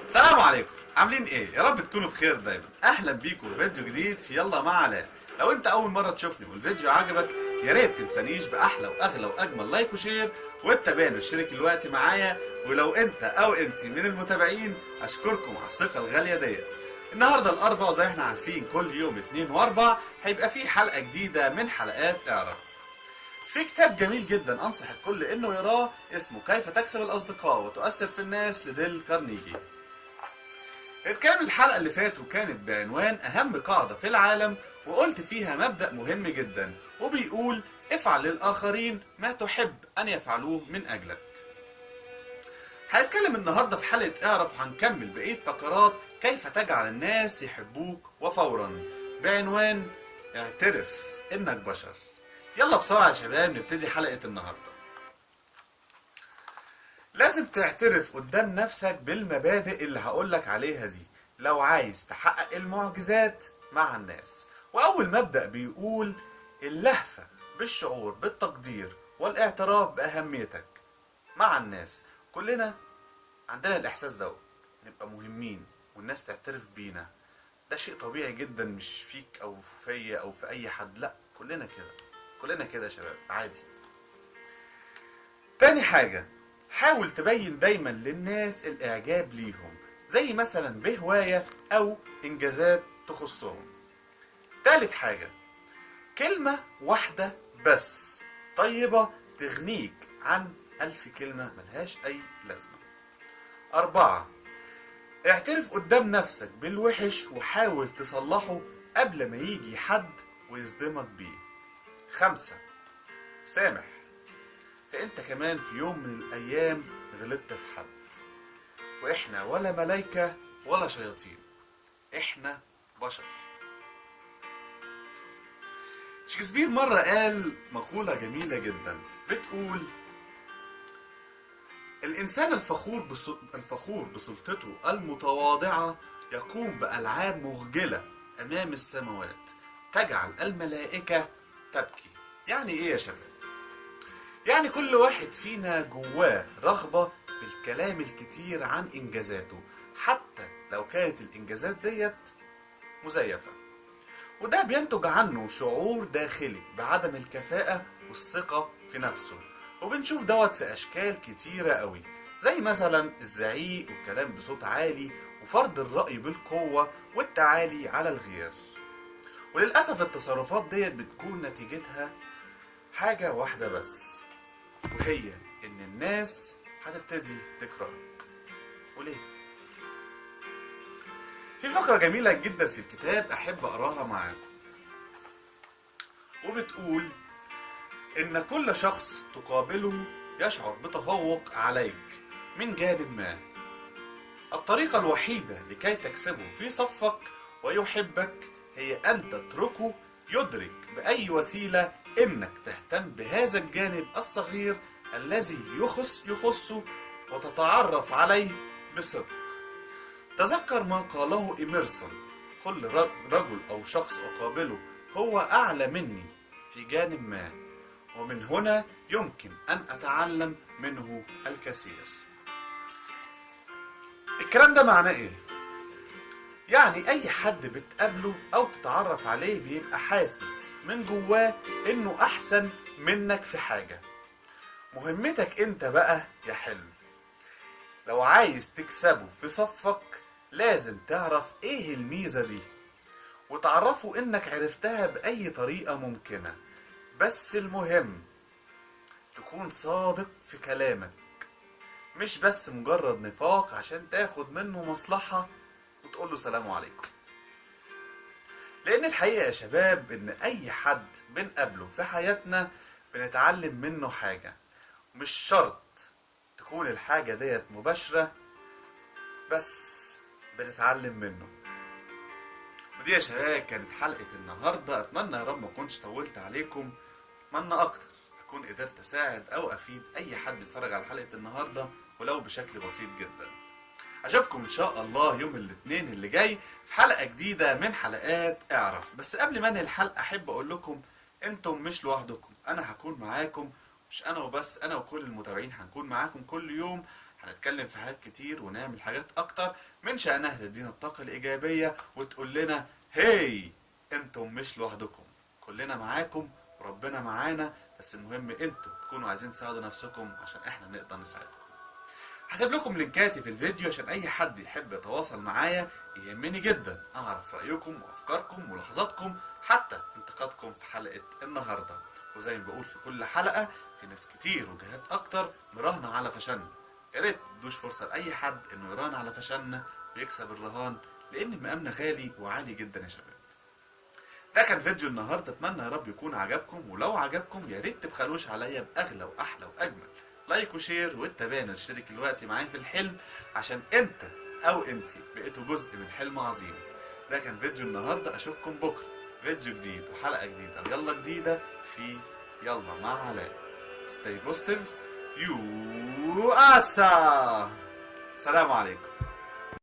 السلام عليكم، عاملين ايه؟ يا رب تكونوا بخير دايما. اهلا بيكم في فيديو جديد في يلا مع علاء. لو انت اول مره تشوفني والفيديو عجبك يا ريت تنسانيش باحلى واغلى واجمل لايك وشير والتابعين واشترك دلوقتي معايا. ولو انت او انت من المتابعين اشكركم على الثقه الغاليه ديت. النهارده الاربعاء وزي احنا عارفين كل يوم اتنين واربع هيبقى فيه حلقه جديده من حلقات اعرف. في كتاب جميل جدا انصح الكل انه يقراه اسمه كيف تكسب الاصدقاء وتؤثر في الناس لديل كارنيجي. اتكلم الحلقة اللي فاتت وكانت بعنوان أهم قاعدة في العالم، وقلت فيها مبدأ مهم جدا وبيقول افعل للآخرين ما تحب أن يفعلوه من أجلك. هنتكلم النهاردة في حلقة اعرف هنكمل بقية فقرات كيف تجعل الناس يحبوك وفورا بعنوان اعترف إنك بشر. يلا بسرعة يا شباب نبتدي حلقة النهاردة. لازم تعترف قدام نفسك بالمبادئ اللي هقولك عليها دي لو عايز تحقق المعجزات مع الناس. وأول مبدأ بيقول اللهفة بالشعور بالتقدير والاعتراف بأهميتك مع الناس. كلنا عندنا الإحساس دوت نبقى مهمين والناس تعترف بينا. ده شيء طبيعي جدا، مش فيك أو فيا أو في أي حد، لا كلنا كده، كلنا كده يا شباب عادي. تاني حاجة، حاول تبين دايما للناس الاعجاب ليهم زي مثلا بهواية او انجازات تخصهم. تالت حاجة، كلمة واحدة بس طيبة تغنيك عن 1000 كلمة ملهاش اي لازمة. 4، اعترف قدام نفسك بالوحش وحاول تصلحه قبل ما يجي حد ويصدمك بيه. 5، سامح، فانت كمان في يوم من الايام غلطت في حد، واحنا ولا ملايكة ولا شياطين، احنا بشر. شكسبير مرة قال مقولة جميلة جدا بتقول الانسان الفخور بسلطته المتواضعة يقوم بألعاب مخجلة امام السماوات تجعل الملائكة تبكي. يعني ايه يا شباب؟ يعني كل واحد فينا جواه رغبة بالكلام الكتير عن إنجازاته حتى لو كانت الإنجازات ديت مزيفة، وده بينتج عنه شعور داخلي بعدم الكفاءة والثقة في نفسه. وبنشوف دوت في أشكال كتيرة قوي زي مثلا الزعيق والكلام بصوت عالي وفرض الرأي بالقوة والتعالي على الغير. وللأسف التصرفات ديت بتكون نتيجتها حاجة واحدة بس، وهي ان الناس هتبتدي تكرهك. وليه؟ في فقرة جميلة جدا في الكتاب احب اقراها معاكم وبتقول ان كل شخص تقابله يشعر بتفوق عليك من جانب ما. الطريقة الوحيدة لكي تكسبه في صفك ويحبك هي ان تتركه يدرك بأي وسيلة انك تهتم بهذا الجانب الصغير الذي يخصه وتتعرف عليه بصدق. تذكر ما قاله إميرسون، كل رجل أو شخص أقابله هو أعلى مني في جانب ما، ومن هنا يمكن أن أتعلم منه الكثير. الكلام ده معناه إيه؟ يعني أي حد بتقابله أو تتعرف عليه بيبقى حاسس من جواه إنه أحسن منك في حاجة. مهمتك انت بقى يا حلو لو عايز تكسبه في صفك لازم تعرف ايه الميزة دي وتعرفه انك عرفتها بأي طريقة ممكنة. بس المهم تكون صادق في كلامك، مش بس مجرد نفاق عشان تاخد منه مصلحة وتقوله سلام عليكم. لان الحقيقة يا شباب ان اي حد بنقابله في حياتنا بنتعلم منه حاجة، مش شرط تكون الحاجة ديت مباشرة بس بنتعلم منه. ودي يا شباب كانت حلقة النهاردة. اتمنى يا رب ما كنتش طولت عليكم، اتمنى اكتر اكون قدرت اساعد او افيد اي حد بيتفرج على حلقة النهاردة ولو بشكل بسيط جدا. اشوفكم ان شاء الله يوم الاثنين اللي جاي في حلقة جديدة من حلقات اعرف. بس قبل ما انهي الحلقة احب اقول لكم انتم مش لوحدكم، انا هكون معاكم، مش انا وبس، انا وكل المتابعين هنكون معاكم كل يوم. هنتكلم في حاجات كتير ونعمل حاجات اكتر من شأنها تدينا الطاقة الايجابية وتقول لنا هاي انتم مش لوحدكم، كلنا معاكم وربنا معانا، بس المهم انتوا تكونوا عايزين تساعدوا نفسكم عشان احنا نقدر نساعدكم. هسيب لكم لينكاتي في الفيديو عشان اي حد يحب يتواصل معايا. يهمني جدا اعرف رأيكم وافكاركم وملاحظاتكم حتى انتقادكم في حلقة النهاردة. وزي ما بقول في كل حلقة، في ناس كتير وجهات اكتر مراهنة على فشلنا، يا ريت متدوش فرصة لأي حد انه يراهن على فشلنا ويكسب الرهان، لان مقامنا غالي وعالي جدا يا شباب. ده كان فيديو النهارده، اتمنى يا رب يكون عجبكم، ولو عجبكم يا ريت تبخلوش عليا باغلى واحلى واجمل لايك وشير، وتتابعنا وتشترك دلوقتي معايا في الحلم عشان انت او انتي بقيتوا جزء من حلم عظيم. ده كان فيديو النهارده، اشوفكم بكره فيديو جديد وحلقه جديده ويلا جديده في يلا مع علاء. stay positive you asa. سلام عليكم.